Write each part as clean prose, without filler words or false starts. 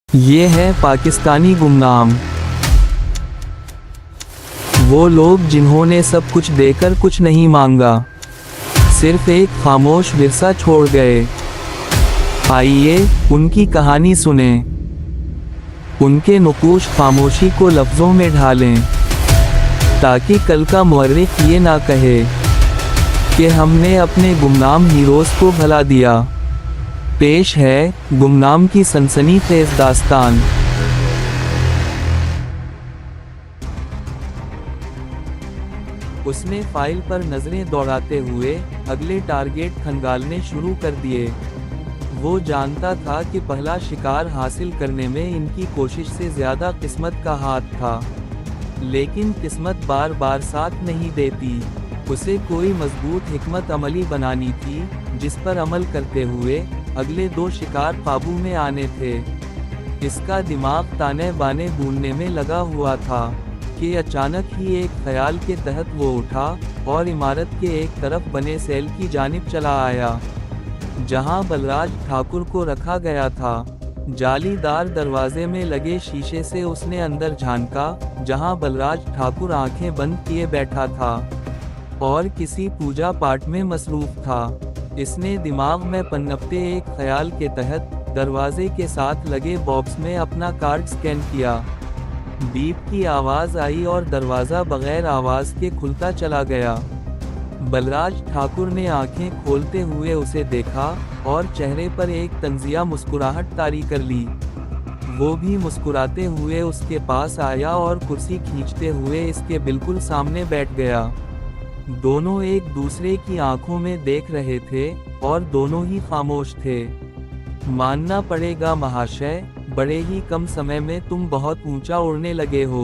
ये है पाकिस्तानी गुमनाम। वो लोग जिन्होंने सब कुछ देकर कुछ नहीं मांगा, सिर्फ एक खामोश विरसा छोड़ गए। आइए उनकी कहानी सुने, उनके नुकूश खामोशी को लफ्ज़ों में ढालें, ताकि कल का मुअर्रिख ये ना कहे कि हमने अपने गुमनाम हीरोज़ को भला दिया। पेश है गुमनाम की सनसनीखेज़ दास्तान। उसने फाइल पर नजरें दौड़ाते हुए अगले टारगेट खंगालने शुरू कर दिए। वो जानता था कि पहला शिकार हासिल करने में इनकी कोशिश से ज्यादा किस्मत का हाथ था, लेकिन किस्मत बार बार साथ नहीं देती। उसे कोई मजबूत हिकमत अमली बनानी थी, जिस पर अमल करते हुए अगले दो शिकार काबू में आने थे। इसका दिमाग ताने बाने ढूंढने में लगा हुआ था कि अचानक ही एक ख्याल के तहत वो उठा और इमारत के एक तरफ बने सेल की जानिब चला आया, जहां बलराज ठाकुर को रखा गया था। जालीदार दरवाजे में लगे शीशे से उसने अंदर झांका, जहां बलराज ठाकुर आंखें बंद किए बैठा था और किसी पूजा पाठ में मसरूफ था। इसने दिमाग में पनपते एक ख्याल के तहत दरवाजे के साथ लगे बॉक्स में अपना कार्ड स्कैन किया। बीप की आवाज़ आई और दरवाज़ा बगैर आवाज़ के खुलता चला गया। बलराज ठाकुर ने आंखें खोलते हुए उसे देखा और चेहरे पर एक तंजिया मुस्कुराहट तारी कर ली। वो भी मुस्कुराते हुए उसके पास आया और कुर्सी खींचते हुए इसके बिल्कुल सामने बैठ गया। दोनों एक दूसरे की आंखों में देख रहे थे और दोनों ही खामोश थे। मानना पड़ेगा महाशय, बड़े ही कम समय में तुम बहुत ऊंचा उड़ने लगे हो।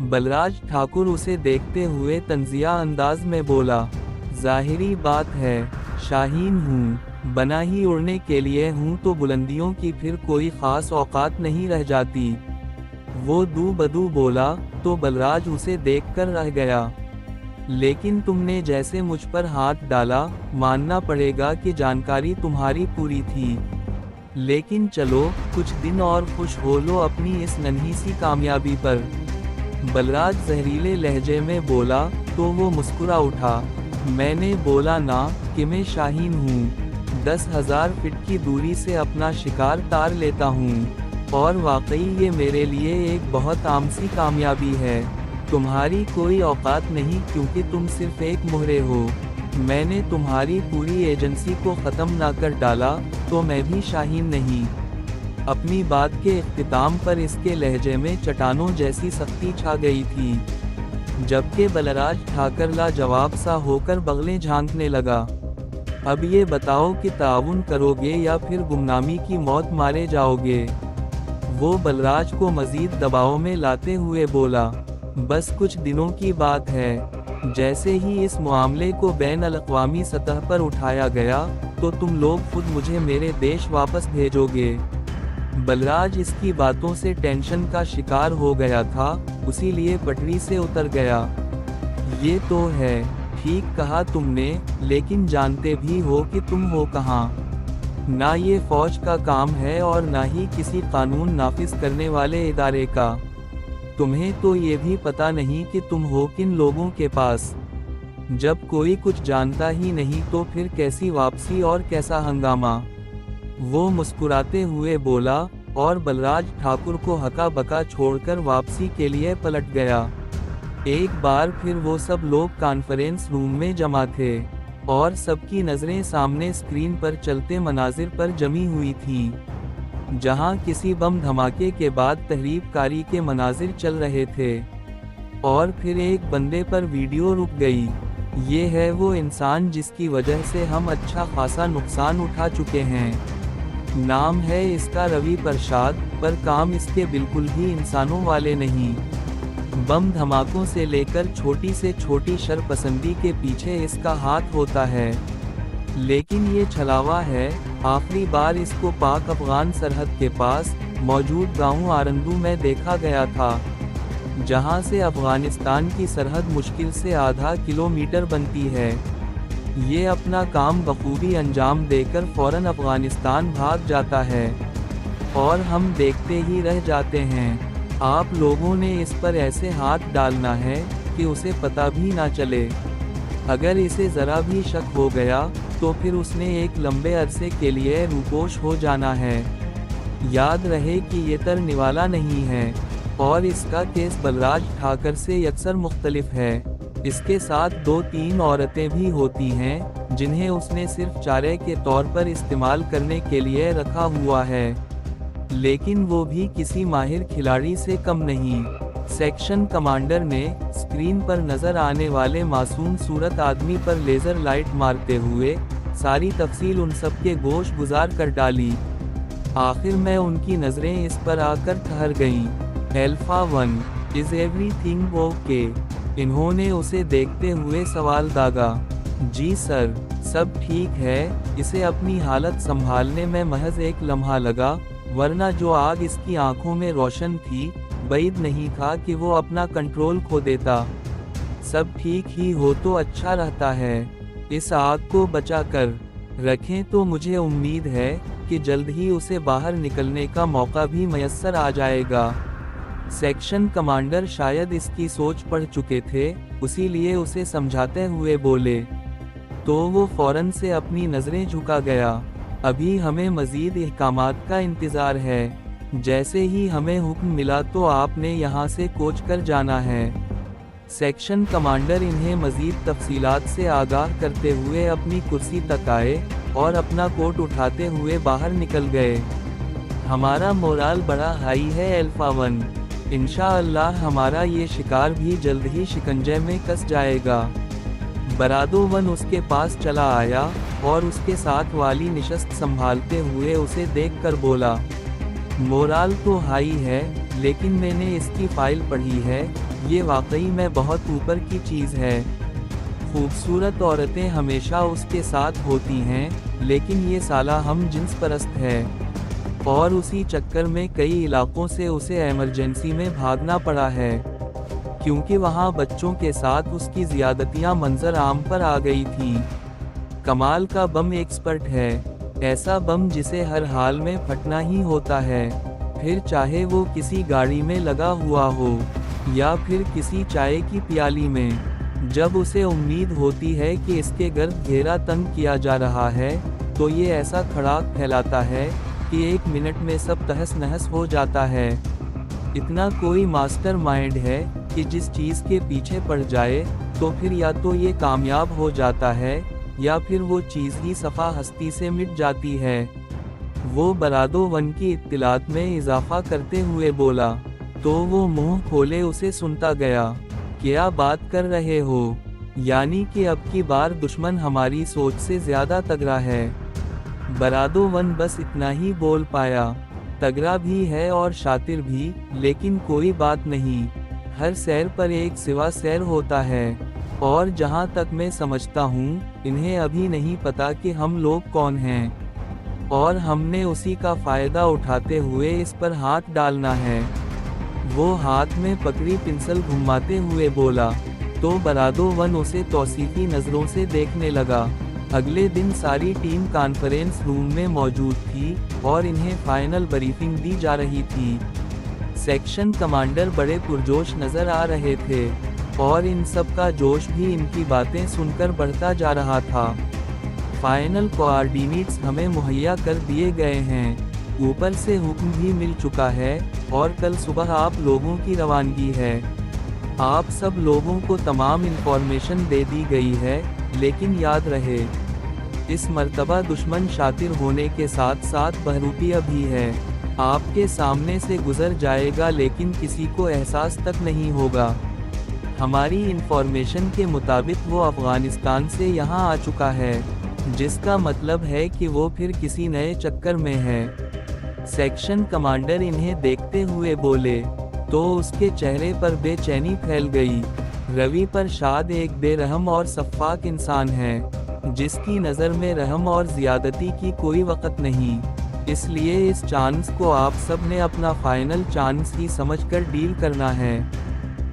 बलराज ठाकुर उसे देखते हुए तंजिया अंदाज में बोला। जाहिरी बात है, शाहीन हूँ, बना ही उड़ने के लिए हूँ तो बुलंदियों की फिर कोई खास औकात नहीं रह जाती। वो दू बदू बोला तो बलराज उसे देखकर रह गया। लेकिन तुमने जैसे मुझ पर हाथ डाला, मानना पड़ेगा कि जानकारी तुम्हारी पूरी थी। लेकिन चलो कुछ दिन और खुश हो लो अपनी इस नन्ही सी कामयाबी पर। बलराज जहरीले लहजे में बोला तो वो मुस्कुरा उठा। मैंने बोला ना कि मैं शाहीन हूँ। 10,000 फीट की दूरी से अपना शिकार तार लेता हूँ, और वाकई ये मेरे लिए एक बहुत आम सी कामयाबी है। तुम्हारी कोई औकात नहीं, क्योंकि तुम सिर्फ एक मोहरे हो। मैंने तुम्हारी पूरी एजेंसी को ख़त्म ना कर डाला तो मैं भी शाहीन नहीं। अपनी बात के इख्तिताम पर इसके लहजे में चट्टानों जैसी सख्ती छा गई थी, जबकि बलराज ठाकर लाजवाब सा होकर बगलें झांकने लगा। अब ये बताओ कि ताउन करोगे या फिर गुमनामी की मौत मारे जाओगे? वो बलराज को मजीद दबाव में लाते हुए बोला। बस कुछ दिनों की बात है। जैसे ही इस मामले को बैन अल-अक़वामी सतह पर उठाया गया तो तुम लोग खुद मुझे मेरे देश वापस भेजोगे। बलराज इसकी बातों से टेंशन का शिकार हो गया था, उसीलिए पटरी से उतर गया। ये तो है, ठीक कहा तुमने, लेकिन जानते भी हो कि तुम हो कहाँ। ना ये फौज का काम है और ना ही किसी कानून नाफिज करने वाले इदारे का। तुम्हें तो ये भी पता नहीं कि तुम हो किन लोगों के पास। जब कोई कुछ जानता ही नहीं तो फिर कैसी वापसी और कैसा हंगामा? वो मुस्कुराते हुए बोला और बलराज ठाकुर को हका बका छोड़कर वापसी के लिए पलट गया। एक बार फिर वो सब लोग कॉन्फ्रेंस रूम में जमा थे और सबकी नज़रें सामने स्क्रीन पर चलते मनाजिर पर जमी हुई थीं, जहां किसी बम धमाके के बाद तहरीबकारी के मनाजिर चल रहे थे और फिर एक बंदे पर वीडियो रुक गई। ये है वो इंसान जिसकी वजह से हम अच्छा खासा नुकसान उठा चुके हैं। नाम है इसका रवि प्रसाद, पर काम इसके बिल्कुल भी इंसानों वाले नहीं। बम धमाकों से लेकर छोटी से छोटी शरपसंदी के पीछे इसका हाथ होता है। लेकिन ये छलावा है, आखिरी बार इसको पाक अफगान सरहद के पास मौजूद गांव आरंदू में देखा गया था, जहां से अफगानिस्तान की सरहद मुश्किल से आधा किलोमीटर बनती है। ये अपना काम बखूबी अंजाम देकर फौरन अफगानिस्तान भाग जाता है। और हम देखते ही रह जाते हैं। आप लोगों ने इस पर ऐसे हाथ डालना है कि उसे पता भी ना चले। अगर इसे ज़रा भी शक हो गया तो फिर उसने एक लंबे अरसे के लिए रूपोश हो जाना है। याद रहे कि ये तरने वाला नहीं है और इसका केस बलराज ठाकर से अक्सर मुख्तलिफ है। इसके साथ 2-3 औरतें भी होती हैं जिन्हें उसने सिर्फ चारे के तौर पर इस्तेमाल करने के लिए रखा हुआ है, लेकिन वो भी किसी माहिर खिलाड़ी से कम नहीं। सेक्शन कमांडर ने स्क्रीन पर नजर आने वाले मासूम सूरत आदमी पर लेजर लाइट मारते हुए सारी तफसील उन सब के गोश गुजार कर डाली। आखिर में उनकी नजरें इस पर आकर ठहर गईं। Alpha 1, is everything okay? इन्होंने उसे देखते हुए सवाल दागा। जी सर, सब ठीक है। इसे अपनी हालत संभालने में महज एक लम्हा लगा, वरना जो आग इसकी आंखों में रोशन थी, बैद नहीं था कि वो अपना कंट्रोल खो देता। सब ठीक ही हो तो अच्छा रहता है। इस आग को बचा कर रखें तो मुझे उम्मीद है कि जल्द ही उसे बाहर निकलने का मौका भी मयस्सर आ जाएगा। सेक्शन कमांडर शायद इसकी सोच पढ़ चुके थे, इसीलिए उसे समझाते हुए बोले। तो वो फौरन से अपनी नज़रें झुका गया। अभी हमें मज़ीद अहकामात का इंतज़ार है। जैसे ही हमें हुक्म मिला तो आपने यहाँ से कूच कर जाना है। सेक्शन कमांडर इन्हें मज़ीद तफसीलात से आगाह करते हुए अपनी कुर्सी तक आए और अपना कोट उठाते हुए बाहर निकल गए। हमारा मोराल बड़ा हाई है अल्फा 1। इंशाअल्लाह हमारा ये शिकार भी जल्द ही शिकंजे में कस जाएगा। बरादो 1 उसके पास चला आया और उसके साथ वाली निशस्त संभालते हुए उसे देखकर बोला, मोराल तो हाई है, लेकिन मैंने इसकी फाइल पढ़ी है, ये वाकई में बहुत ऊपर की चीज़ है। खूबसूरत औरतें हमेशा उसके साथ होती हैं, लेकिन ये साला हम जिन्स परस्त है। और उसी चक्कर में कई इलाकों से उसे इमरजेंसी में भागना पड़ा है, क्योंकि वहाँ बच्चों के साथ उसकी ज़ियादतियाँ मंजर आम पर आ गई थी। कमाल का बम एक्सपर्ट है, ऐसा बम जिसे हर हाल में फटना ही होता है, फिर चाहे वो किसी गाड़ी में लगा हुआ हो या फिर किसी चाय की प्याली में। जब उसे उम्मीद होती है कि इसके गर्द घेरा तंग किया जा रहा है, तो ये ऐसा खड़ाक फैलाता है कि 1 मिनट में सब तहस नहस हो जाता है। इतना कोई मास्टरमाइंड है कि जिस चीज़ के पीछे पड़ जाए तो फिर या तो ये कामयाब हो जाता है या फिर वो चीज़ ही सफ़ा हस्ती से मिट जाती है। वो बरादो 1 की इत्तिलात में इजाफा करते हुए बोला। तो वो मुंह खोले उसे सुनता गया। क्या बात कर रहे हो? यानी कि अब की बार दुश्मन हमारी सोच से ज़्यादा तगड़ा है। बरादो 1 बस इतना ही बोल पाया। तगड़ा भी है और शातिर भी, लेकिन कोई बात नहीं, हर सैर पर एक सिवा सैर होता है। और जहाँ तक मैं समझता हूँ, इन्हें अभी नहीं पता कि हम लोग कौन हैं, और हमने उसी का फ़ायदा उठाते हुए इस पर हाथ डालना है। वो हाथ में पकड़ी पिंसल घुमाते हुए बोला। तो बरादो 1 उसे तौसीफी नज़रों से देखने लगा। अगले दिन सारी टीम कॉन्फ्रेंस रूम में मौजूद थी और इन्हें फाइनल ब्रीफिंग दी जा रही थी। सेक्शन कमांडर बड़े पुरजोश नज़र आ रहे थे और इन सब का जोश भी इनकी बातें सुनकर बढ़ता जा रहा था। फाइनल कोऑर्डिनेट्स हमें मुहैया कर दिए गए हैं, ऊपर से हुक्म भी मिल चुका है और कल सुबह आप लोगों की रवानगी है। आप सब लोगों को तमाम इंफॉर्मेशन दे दी गई है, लेकिन याद रहे, इस मर्तबा दुश्मन शातिर होने के साथ साथ बहरूपिया भी है। आपके सामने से गुजर जाएगा लेकिन किसी को एहसास तक नहीं होगा। हमारी इंफॉर्मेशन के मुताबिक वो अफ़गानिस्तान से यहाँ आ चुका है, जिसका मतलब है कि वो फिर किसी नए चक्कर में है। सेक्शन कमांडर इन्हें देखते हुए बोले। तो उसके चेहरे पर बेचैनी फैल गई। रवि प्रसाद एक बेरहम और सफ़ाक इंसान है, जिसकी नज़र में रहम और ज़ियादती की कोई वक़्त नहीं। इसलिए इस चांस को आप सब ने अपना फाइनल चांस ही समझकर डील करना है।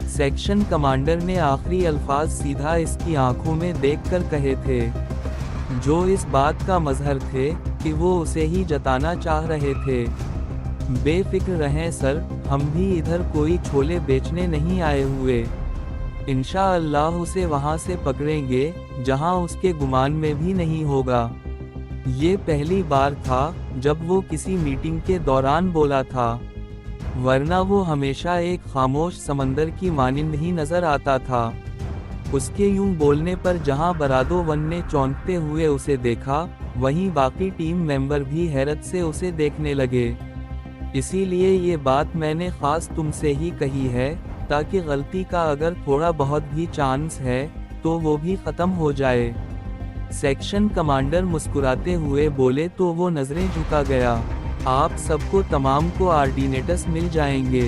सेक्शन कमांडर ने आखिरी अल्फाज सीधा इसकी आंखों में देखकर कहे थे, जो इस बात का मज़हर थे कि वो उसे ही जताना चाह रहे थे। बेफिक्र रहें सर, हम भी इधर कोई छोले बेचने नहीं आए हुए। इंशाअल्लाह उसे वहां से पकड़ेंगे जहां उसके गुमान में भी नहीं होगा। ये पहली बार था जब वो किसी मीटिंग के दौरान बोला था, वरना वो हमेशा एक खामोश समंदर की मानिंद ही नजर आता था। उसके यूं बोलने पर जहां बरादोवन ने चौंकते हुए उसे देखा, वहीं बाकी टीम मेंबर भी हैरत से उसे देखने लगे। इसीलिए ये बात मैंने खास तुमसे ही कही है, ताकि गलती का अगर थोड़ा बहुत भी चांस है तो वो भी खत्म हो जाए। सेक्शन कमांडर मुस्कुराते हुए बोले तो वो नजरें झुका गया। आप सबको तमाम को ऑर्डिनेटर्स मिल जाएंगे,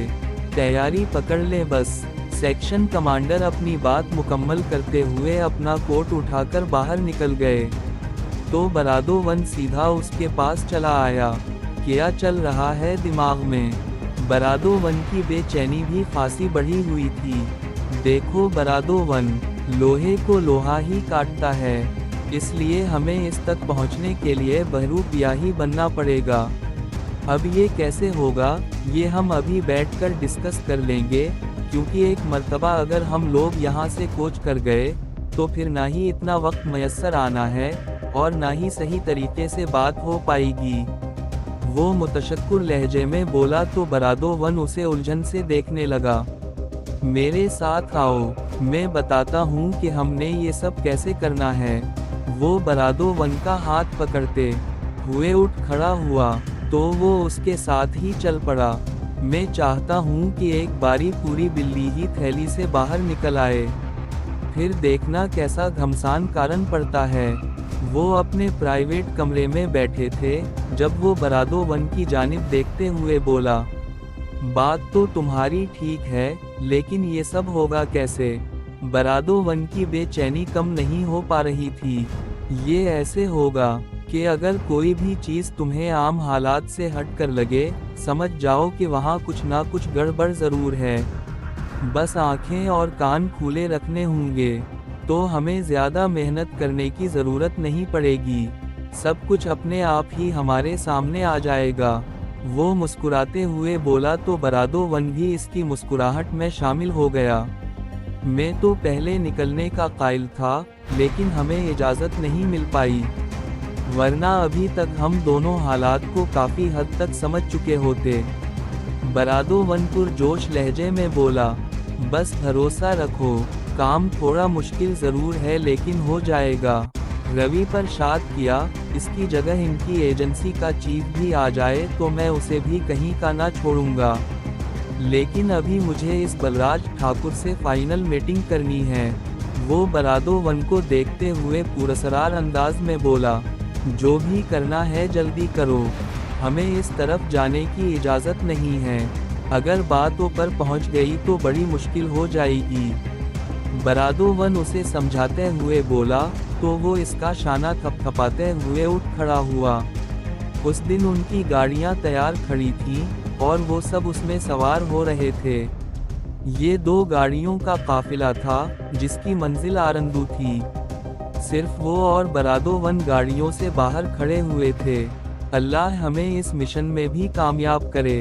तैयारी पकड़ ले बस। सेक्शन कमांडर अपनी बात मुकम्मल करते हुए अपना कोट उठाकर बाहर निकल गए, तो बरादोवन सीधा उसके पास चला आया। क्या चल रहा है दिमाग में? बरादोवन की बेचैनी भी खासी बढ़ी हुई थी। देखो बरादोवन, लोहे को लोहा ही काटता है, इसलिए हमें इस तक पहुंचने के लिए बहरूपिया ही बनना पड़ेगा। अब ये कैसे होगा, ये हम अभी बैठकर डिस्कस कर लेंगे, क्योंकि एक मर्तबा अगर हम लोग यहाँ से कोच कर गए तो फिर ना ही इतना वक्त मयस्सर आना है और ना ही सही तरीके से बात हो पाएगी। वो मुतशक्कुर लहजे में बोला तो बरादोवन उसे उलझन से देखने लगा। मेरे साथ आओ, मैं बताता हूँ कि हमने ये सब कैसे करना है। वो बरादोवन का हाथ पकड़ते हुए उठ खड़ा हुआ तो वो उसके साथ ही चल पड़ा। मैं चाहता हूँ कि एक बारी पूरी बिल्ली ही थैली से बाहर निकल आए, फिर देखना कैसा घमसान कारण पड़ता है। वो अपने प्राइवेट कमरे में बैठे थे जब वो बरादोवन की जानिब देखते हुए बोला, बात तो तुम्हारी ठीक है, लेकिन ये सब होगा कैसे? बरादोवन की बेचैनी कम नहीं हो पा रही थी। ये ऐसे होगा कि अगर कोई भी चीज़ तुम्हें आम हालात से हट कर लगे, समझ जाओ कि वहाँ कुछ ना कुछ गड़बड़ ज़रूर है। बस आंखें और कान खुले रखने होंगे, तो हमें ज़्यादा मेहनत करने की ज़रूरत नहीं पड़ेगी। सब कुछ अपने आप ही हमारे सामने आ जाएगा। वो मुस्कुराते हुए बोला तो बरादोवन भी इसकी मुस्कुराहट में शामिल हो गया। मैं तो पहले निकलने का कायल था, लेकिन हमें इजाज़त नहीं मिल पाई, वरना अभी तक हम दोनों हालात को काफ़ी हद तक समझ चुके होते। बरादोवन पुरजोश लहजे में बोला, बस भरोसा रखो, काम थोड़ा मुश्किल ज़रूर है लेकिन हो जाएगा। रवि पर शाद किया, इसकी जगह इनकी एजेंसी का चीफ भी आ जाए तो मैं उसे भी कहीं का ना छोड़ूंगा। लेकिन अभी मुझे इस बलराज ठाकुर से फाइनल मीटिंग करनी है। वो बरादोवन को देखते हुए पुरस्कार अंदाज में बोला, जो भी करना है जल्दी करो, हमें इस तरफ जाने की इजाज़त नहीं है। अगर बातों पर पहुंच गई तो बड़ी मुश्किल हो जाएगी। बरादोवन उसे समझाते हुए बोला तो वो इसका शाना थपथपाते हुए उठ खड़ा हुआ। उस दिन उनकी गाड़ियां तैयार खड़ी थीं और वो सब उसमें सवार हो रहे थे। ये 2 गाड़ियों का काफिला था जिसकी मंजिल आरंदू थी। सिर्फ वो और बरादोवन गाड़ियों से बाहर खड़े हुए थे। अल्लाह हमें इस मिशन में भी कामयाब करे।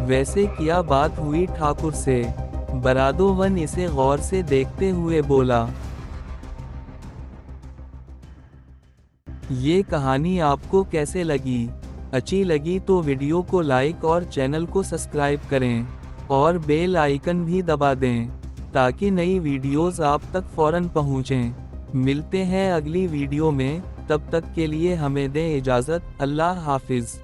वैसे क्या बात हुई ठाकुर से? बरादोवन इसे गौर से देखते हुए बोला। ये कहानी आपको कैसे लगी? अच्छी लगी तो वीडियो को लाइक और चैनल को सब्सक्राइब करें और बेल आइकन भी दबा दें, ताकि नई वीडियोस आप तक फौरन पहुंचें। मिलते हैं अगली वीडियो में, तब तक के लिए हमें दें इजाज़त। अल्लाह हाफिज़।